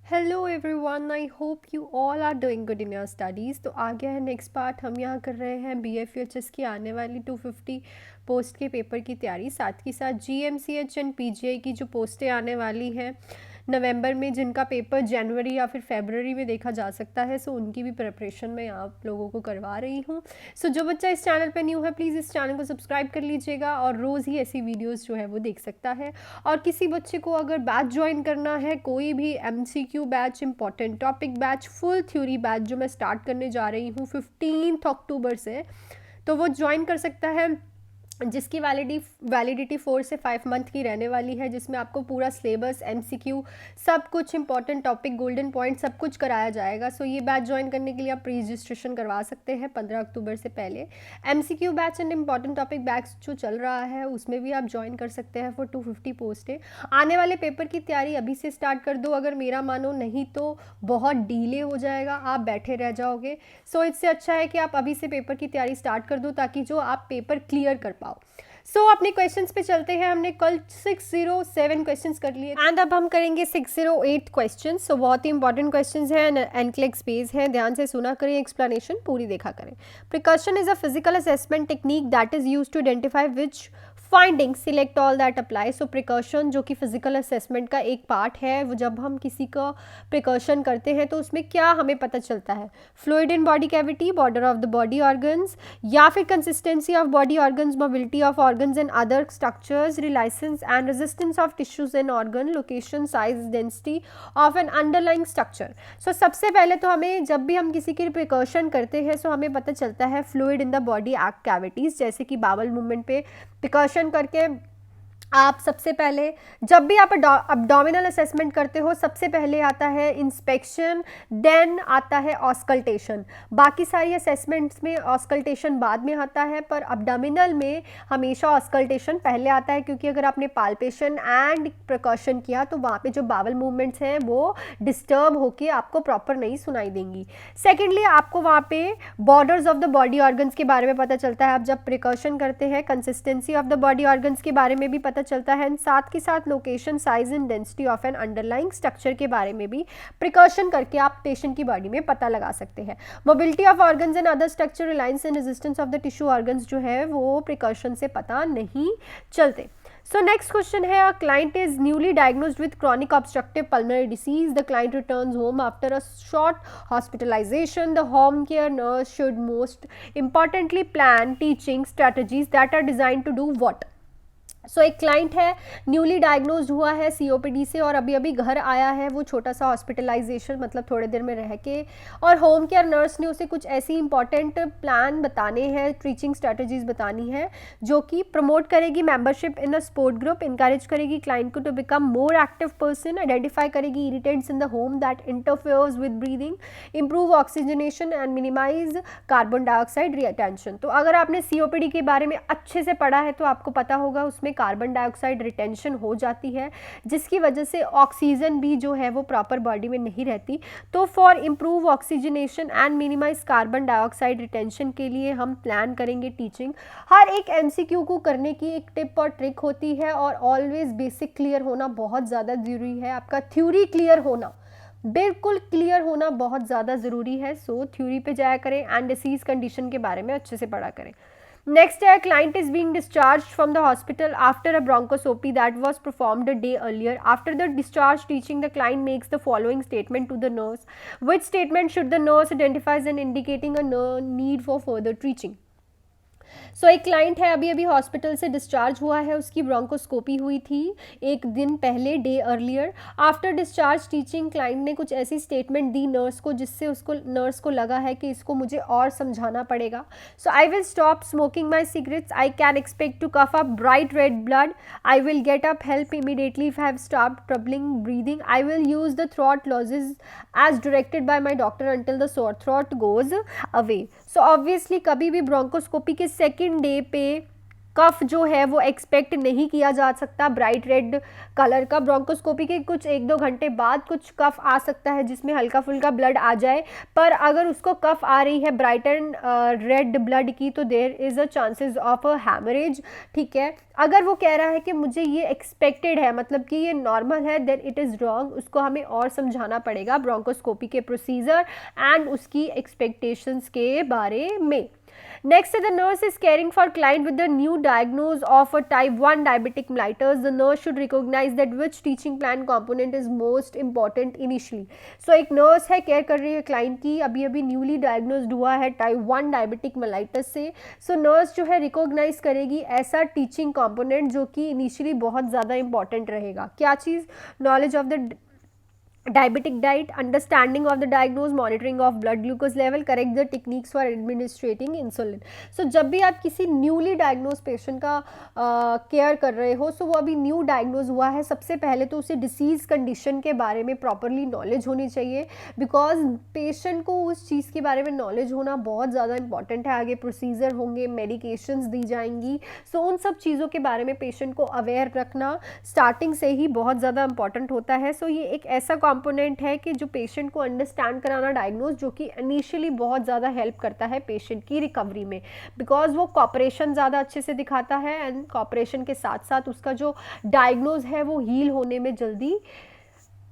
Hello everyone, I hope you all are doing good in your studies. तो आ गया है नेक्स्ट पार्ट। हम यहाँ कर रहे हैं BFUHS की आने वाली 250 पोस्ट के पेपर की तैयारी, साथ ही साथ GMCH एंड PGI की जो पोस्टें आने वाली हैं नवंबर में, जिनका पेपर जनवरी या फिर फरवरी में देखा जा सकता है। सो उनकी भी प्रिपरेशन मैं आप लोगों को करवा रही हूँ। सो जो बच्चा इस चैनल पे न्यू है, प्लीज़ इस चैनल को सब्सक्राइब कर लीजिएगा और रोज़ ही ऐसी वीडियोज़ जो है वो देख सकता है। और किसी बच्चे को अगर बैच ज्वाइन करना है, कोई भी MCQ batch, important topic batch, full theory batch जो मैं स्टार्ट करने जा रही हूँ 15 अक्टूबर से, तो वो ज्वाइन कर सकता है, जिसकी वैलिडिटी 4 से 5 मंथ की रहने वाली है, जिसमें आपको पूरा सिलेबस, MCQ, सब कुछ, इंपॉर्टेंट टॉपिक, गोल्डन पॉइंट, सब कुछ कराया जाएगा। सो ये बैच ज्वाइन करने के लिए आप प्री रजिस्ट्रेशन करवा सकते हैं 15 अक्टूबर से पहले। MCQ batch and important topic batch जो चल रहा है उसमें भी आप ज्वाइन कर सकते हैं फॉर 250 पोस्टें। आने वाले पेपर की तैयारी अभी से स्टार्ट कर दो, अगर मेरा मानो, नहीं तो बहुत डिले हो जाएगा, आप बैठे रह जाओगे। सो इससे अच्छा है कि आप अभी से पेपर की तैयारी स्टार्ट कर दो, ताकि जो आप पेपर क्लियर कर पाओ। सो अपने क्वेश्चंस पे चलते हैं। हमने कल 607 क्वेश्चंस कर लिए एंड अब हम करेंगे 608 क्वेश्चंस। सो बहुत ही इंपॉर्टेंट क्वेश्चंस हैं, NCLEX बेस हैं, ध्यान से सुना करें, एक्सप्लेनेशन पूरी देखा करें। Percussion is a physical assessment technique that is used to identify which finding select all that apply. So percussion जो कि फिजिकल असेसमेंट का एक पार्ट है, वो जब हम किसी का प्रिकॉशन करते हैं तो उसमें क्या हमें पता चलता है, fluid in body cavity, border of the body organs, या फिर consistency of body organs, mobility of organs and other structures, reliance and resistance of tissues and organ, location, size, density of an underlying structure. So सबसे पहले तो हमें, जब भी हम किसी की प्रिकॉशन करते हैं, सो हमें पता चलता है fluid in the body cavities, जैसे कि बावल मूवमेंट पे प्रिकॉशन करके आप सबसे पहले, जब भी आप अब्डोमिनल असेसमेंट करते हो, सबसे पहले आता है इंस्पेक्शन, देन आता है ऑस्कल्टेशन। बाकी सारी असेसमेंट्स में ऑस्कल्टेशन बाद में आता है, पर अब्डोमिनल में हमेशा ऑस्कल्टेशन पहले आता है, क्योंकि अगर आपने पाल्पेशन एंड प्रिकॉशन किया तो वहाँ पे जो बावल मूवमेंट्स हैं वो डिस्टर्ब होके आपको प्रॉपर नहीं सुनाई देंगी। सेकेंडली आपको वहाँ पे borders of the body organs के बारे में पता चलता है। आप जब प्रिकॉशन करते हैं, consistency of the body organs के बारे में भी पता चलता है, साथ के साथ location, size and density of an underlying structure के बारे में भी प्रिकॉशन करके आप पेशेंट की बॉडी में पता लगा सकते हैं। Mobility of organs and other structure, Reliance and resistance of the tissue organs जो है वो प्रिकॉशन से पता नहीं चलते। So next question है, a client is newly diagnosed with chronic obstructive pulmonary disease. The client returns home after a short hospitalization. The home care nurse should most importantly plan teaching strategies that are designed to do what? सो एक client है, newly diagnose हुआ है COPD से और अभी अभी घर आया है, वो छोटा सा हॉस्पिटलाइजेशन, मतलब थोड़े देर में रह के, और होम केयर नर्स ने उसे कुछ ऐसी इंपॉर्टेंट प्लान बताने हैं, टीचिंग स्ट्रेटजीज बतानी है, जो कि प्रमोट करेगी membership in a sport group, encourage करेगी क्लाइंट को to become more active person, identify करेगी irritants in the home that interferes with breathing, improve oxygenation and minimise carbon dioxide retention. तो अगर आपने COPD के बारे में अच्छे से पढ़ा है तो आपको पता होगा उसमें कार्बन डाइऑक्साइड रिटेंशन हो जाती है, जिसकी वजह से ऑक्सीजन भी जो है वो प्रॉपर बॉडी में नहीं रहती। तो for improve oxygenation and minimise carbon dioxide retention के लिए हम प्लान करेंगे टीचिंग। हर एक MCQ को करने की एक टिप और ट्रिक होती है, और ऑलवेज बेसिक क्लियर होना बहुत ज़्यादा ज़रूरी है। आपका थ्योरी क्लियर होना, बिल्कुल क्लियर होना बहुत ज़्यादा ज़रूरी है। सो थ्योरी पे जाया करें एंड डिसीज कंडीशन के बारे में अच्छे से पढ़ा करें। नेक्स्ट है, client is being discharge from the hospital after a bronchoscopy that was performed a day earlier. After the discharge teaching, the client makes the following statement to the nurse. Which statement should the nurse identifies and indicating a need for further teaching. So एक client है, अभी अभी hospital से discharge हुआ है, उसकी bronchoscopy हुई थी एक दिन पहले, day earlier. After discharge teaching, client ने कुछ ऐसी स्टेटमेंट दी नर्स को, जिससे उसको, नर्स को लगा है कि इसको मुझे और समझाना पड़ेगा। So I will stop smoking my cigarettes, I can expect to cough up bright red blood, I will get up help immediately if have stopped troubling breathing, I will use the throat lozenges as directed by my doctor until the sore throat goes away. So obviously कभी भी bronchoscopy के second day पे कफ जो है वो expect नहीं किया जा सकता ब्राइट रेड कलर का। ब्रोंकोस्कोपी के कुछ 1-2 घंटे बाद कुछ कफ आ सकता है जिसमें हल्का फुल्का ब्लड आ जाए, पर अगर उसको कफ आ रही है ब्राइट एंड रेड ब्लड की तो there is a chances of a haemorrhage, ठीक है। अगर वो कह रहा है कि मुझे ये एक्सपेक्टेड है, मतलब कि ये नॉर्मल है, देन इट इज़ रॉन्ग। उसको हमें और समझाना पड़ेगा ब्रोंकोस्कोपी के प्रोसीजर एंड उसकी एक्सपेक्टेशंस के बारे में। Next, the nurse is caring for client with the new diagnosis of a type 1 diabetic mellitus. The nurse should recognize that which teaching plan component is most important initially. So एक nurse है, care कर रही है client की, अभी अभी newly diagnosed हुआ है type 1 diabetic mellitus से। So nurse जो है recognize करेगी ऐसा teaching component जो कि initially बहुत ज़्यादा important रहेगा। क्या चीज़? Knowledge of the diabetic diet, understanding of the diagnosis, monitoring of blood glucose level, correct the techniques for administrating insulin. So जब भी आप किसी newly diagnosed patient का केयर कर रहे हो, so वो अभी न्यू डायग्नोज हुआ है, सबसे पहले तो उसे डिसीज़ कंडीशन के बारे में प्रॉपरली नॉलेज होनी चाहिए, बिकॉज पेशेंट को उस चीज़ के बारे में नॉलेज होना बहुत ज़्यादा इंपॉर्टेंट है। आगे प्रोसीजर होंगे, मेडिकेशंस दी जाएंगी, सो उन सब चीज़ों के बारे में पेशेंट को अवेयर रखना स्टार्टिंग से ही बहुत ज़्यादा इंपॉर्टेंट होता है। सो ये एक ऐसा कंपोनेंट है कि जो पेशेंट को अंडरस्टैंड कराना डायग्नोज, जो कि इनिशियली बहुत ज़्यादा हेल्प करता है पेशेंट की रिकवरी में, बिकॉज वो कॉपरेशन ज़्यादा अच्छे से दिखाता है एंड कॉपरेशन के साथ साथ उसका जो डायग्नोज है वो हील होने में जल्दी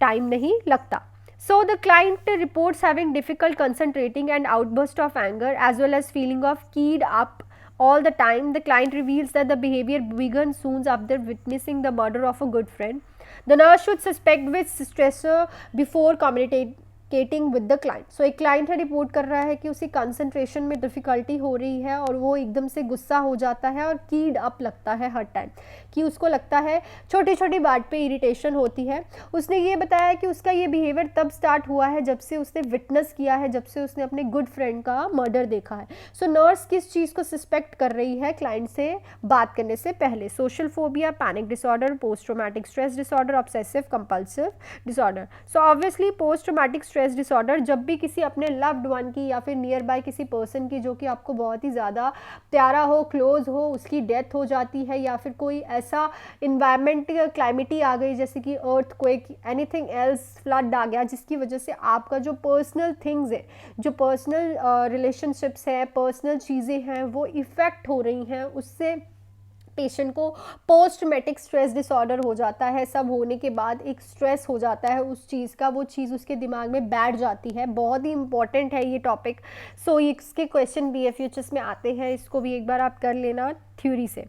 टाइम नहीं लगता। So the client reports having difficult concentrating and outburst of anger as well as feeling of keyed up all the time. The client reveals that the behavior began soon after witnessing the murder of a good friend. The nurse should suspect which stressor before communicating with the client. So एक client है, report कर रहा है कि उसे concentration में difficulty हो रही है और वो एकदम से गुस्सा हो जाता है और कीड अप लगता है हर टाइम, कि उसको लगता है छोटी छोटी बात पे इरिटेशन होती है। उसने ये बताया कि उसका ये बिहेवियर तब स्टार्ट हुआ है जब से उसने विटनेस किया है, जब से उसने अपने गुड फ्रेंड का मर्डर देखा है। सो नर्स किस चीज़ को सस्पेक्ट कर रही है क्लाइंट से बात करने से पहले? Social phobia, panic disorder, post traumatic stress disorder, obsessive compulsive disorder. So obviously post traumatic stress disorder, जब भी किसी अपने लव्ड वन की या फिर नियर बाय किसी पर्सन की जो कि आपको बहुत ही ज़्यादा प्यारा हो, क्लोज हो, उसकी डेथ हो जाती है, या फिर कोई ऐसा इन्वायरमेंट क्लाइमेटी आ गई जैसे कि अर्थक्वेक, एनीथिंग एल्स, फ्लड आ गया, जिसकी वजह से आपका जो पर्सनल थिंग्स है, जो पर्सनल रिलेशनशिप्स है, पर्सनल चीज़ें हैं, वो इफ़ेक्ट हो रही हैं, उससे पेशेंट को पोस्ट ट्रॉमेटिक स्ट्रेस डिसऑर्डर हो जाता है। सब होने के बाद एक स्ट्रेस हो जाता है उस चीज़ का, वो चीज़ उसके दिमाग में बैठ जाती है। बहुत ही इंपॉर्टेंट है ये टॉपिक। सो इसके क्वेश्चन BFHS में आते हैं, इसको भी एक बार आप कर लेना थ्योरी से।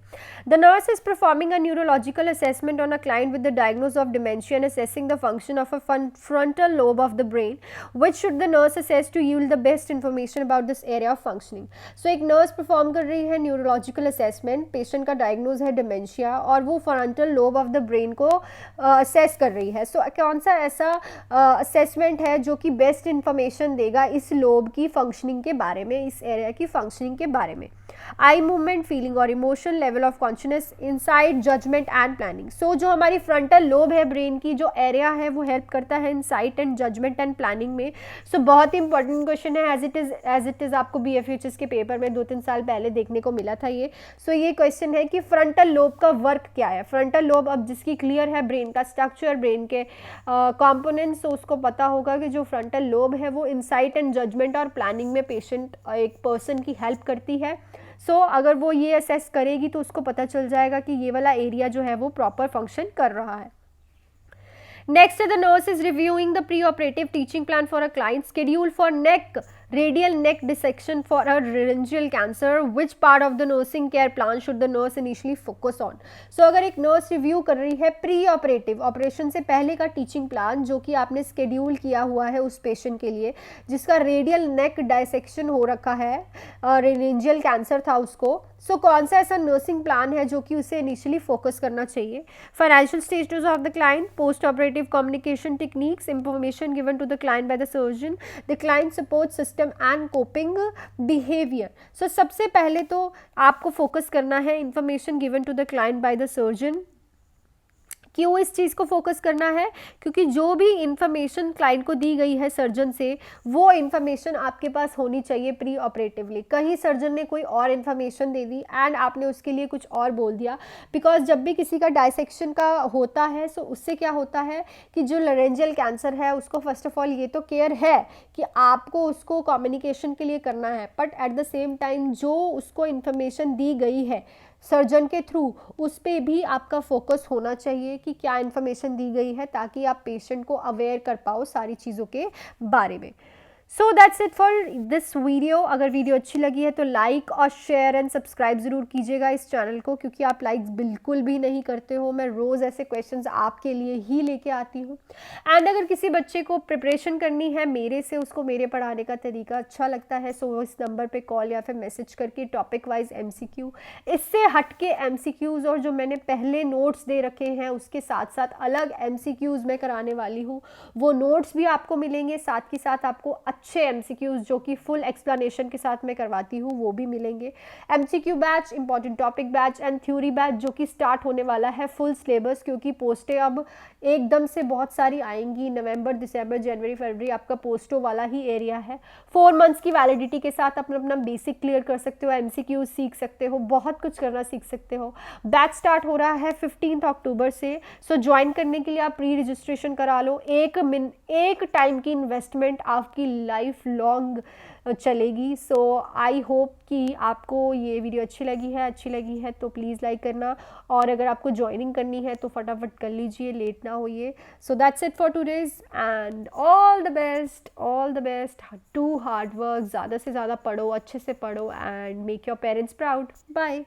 The nurse is performing a neurological assessment on a client with the diagnosis of dementia and assessing the function of a frontal lobe of the brain, which should the nurse assess to yield the best information about this area of functioning. So एक nurse perform कर रही है neurological assessment, patient का diagnose है dementia और वो frontal lobe of the brain को assess कर रही है। सो कौन सा ऐसा असेसमेंट है जो कि बेस्ट इंफॉर्मेशन देगा इस लोब की फंक्शनिंग के बारे में, इस एरिया की फंक्शनिंग के बारे में? आई मूवमेंट, फीलिंग और emotion, level of consciousness, insight, judgement and planning. So जो हमारी फ्रंटल लोब है ब्रेन की, जो एरिया है वो हेल्प करता है insight and judgement and planning में। सो बहुत ही इंपॉर्टेंट क्वेश्चन है, एज इट इज़ आपको BFHS के पेपर में 2-3 साल पहले देखने को मिला था ये। सो ये क्वेश्चन है कि फ्रंटल लोब का वर्क क्या है। फ्रंटल लोब अब जिसकी क्लियर है ब्रेन का स्ट्रक्चर, ब्रेन के कॉम्पोनेंट्स, तो उसको पता होगा कि जो फ्रंटल लोब है वो इनसाइट एंड जजमेंट और प्लानिंग में पेशेंट एक पर्सन की हेल्प करती है। सो अगर वो ये असेस करेगी तो उसको पता चल जाएगा कि ये वाला एरिया जो है वो प्रॉपर फंक्शन कर रहा है। Next, the nurse is reviewing the pre-operative teaching plan for a client, schedule for radial neck dissection for a laryngeal cancer. Which part of the nursing care plan should the nurse initially focus on? So अगर एक nurse review कर रही है pre operative, operation से पहले का teaching plan जो कि आपने स्केड्यूल किया हुआ है उस पेशेंट के लिए जिसका रेडियल नेक डायसेक्शन हो रखा है, रेंजियल कैंसर था उसको, सो कौन सा ऐसा नर्सिंग प्लान है जो कि उसे इनिशियली फोकस करना चाहिए? Financial status of the client, post operative communication techniques, information given to the client by the surgeon, the client support system and coping behaviour. So सबसे पहले तो आपको फोकस करना है information given to the client by the surgeon, क्यों इस चीज़ को focus करना है? क्योंकि जो भी इंफॉर्मेशन क्लाइंट को दी गई है सर्जन से, वो इंफॉर्मेशन आपके पास होनी चाहिए प्री ऑपरेटिवली। कहीं सर्जन ने कोई और इंफॉर्मेशन दे दी एंड आपने उसके लिए कुछ और बोल दिया, बिकॉज जब भी किसी का डायसेक्शन का होता है सो उससे क्या होता है कि जो लरेंजियल कैंसर है उसको फर्स्ट ऑफ ऑल ये तो केयर है कि आपको उसको कम्युनिकेशन के लिए करना है, but at the same time जो उसको इंफॉर्मेशन दी गई है सर्जन के थ्रू, उस पर भी आपका फोकस होना चाहिए कि क्या इन्फॉर्मेशन दी गई है, ताकि आप पेशेंट को अवेयर कर पाओ सारी चीज़ों के बारे में। सो that's it for this video. अगर वीडियो अच्छी लगी है तो लाइक और शेयर एंड सब्सक्राइब ज़रूर कीजिएगा इस चैनल को, क्योंकि आप लाइक्स बिल्कुल भी नहीं करते हो। मैं रोज़ ऐसे क्वेश्चंस आपके लिए ही लेके आती हूँ। एंड अगर किसी बच्चे को प्रिपरेशन करनी है मेरे से, उसको मेरे पढ़ाने का तरीका अच्छा लगता है, सो इस नंबर पे कॉल या फिर मैसेज करके टॉपिक वाइज MCQ, इससे हटके MCQs और जो मैंने पहले नोट्स दे रखे हैं उसके साथ साथ अलग MCQs मैं कराने वाली हूँ, वो नोट्स भी आपको मिलेंगे। साथ ही साथ आपको अच्छे MCQs जो कि फुल एक्सप्लेनेशन के साथ मैं करवाती हूँ वो भी मिलेंगे। MCQ batch, important topic batch and theory batch जो कि स्टार्ट होने वाला है फुल सिलेबस, क्योंकि पोस्टें अब एकदम से बहुत सारी आएंगी। नवंबर, दिसंबर, जनवरी, फरवरी आपका पोस्टों वाला ही एरिया है। 4 मंथ्स की वैलिडिटी के साथ अपना बेसिक क्लियर कर सकते हो, MCQ सीख सकते हो, बहुत कुछ करना सीख सकते हो। बैच स्टार्ट हो रहा है 15 अक्टूबर से। सो ज्वाइन करने के लिए आप प्री रजिस्ट्रेशन करा लो। एक टाइम की इन्वेस्टमेंट आपकी लाइफ लॉन्ग चलेगी। सो आई होप कि आपको ये वीडियो अच्छी लगी है तो प्लीज़ लाइक करना, और अगर आपको ज्वाइनिंग करनी है तो फटाफट कर लीजिए, लेट ना होइए। So that's it for today's and all the best. Do hard work, ज़्यादा से ज़्यादा पढ़ो, अच्छे से पढ़ो and make your parents proud. Bye.